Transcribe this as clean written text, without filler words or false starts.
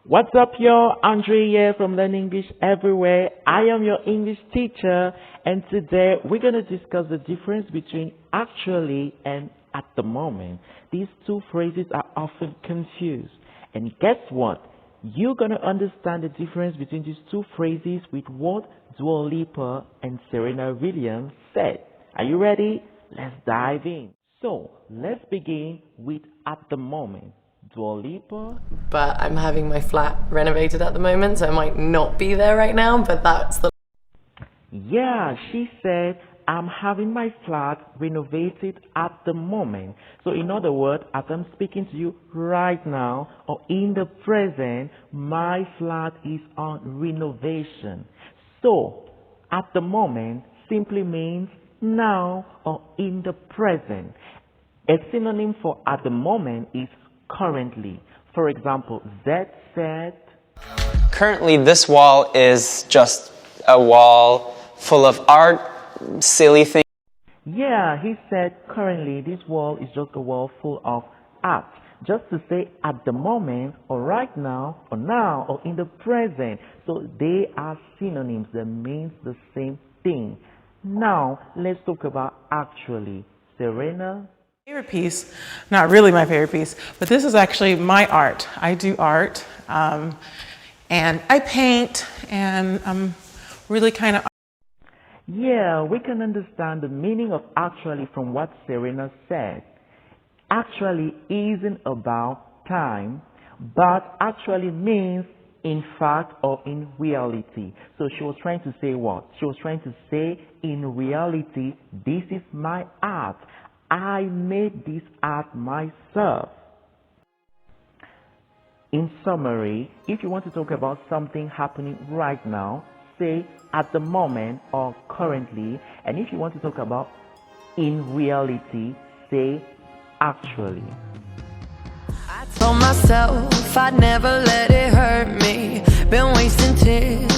What's up, y'all? Andre here from Learn English Everywhere. I am your English teacher, and today we're going to discuss the difference between actually and at the moment. These two phrases are often confused. And guess what? You're going to understand the difference between these two phrases with what Dua Lipa and Serena Williams said. Are you ready? Let's dive in. So, let's begin with at the moment. Dua Lipa. But I'm having my flat renovated at the moment, so I might not be there right now, but that's the... Yeah, she said, I'm having my flat renovated at the moment. So in other words, as I'm speaking to you right now or in the present, my flat is on renovation. So at the moment simply means now or in the present. A synonym for at the moment is currently. For example, Zed said, currently this wall is just a wall full of art, silly things. Yeah, he said currently this wall is just a wall full of art. Just to say at the moment or right now or now or in the present. So they are synonyms that means the same thing. Now let's talk about actually. Serena? Favorite piece, not really my favorite piece, but this is actually my art. I do art, and I paint, and I'm really kind of... Yeah, we can understand the meaning of actually from what Serena said. Actually isn't about time, but actually means in fact or in reality. So she was trying to say what? She was trying to say in reality, this is my art. I made this art myself. In summary, if you want to talk about something happening right now, say at the moment or currently. And if you want to talk about in reality, say actually. I told myself I'd never let it hurt me. Been wasting tears.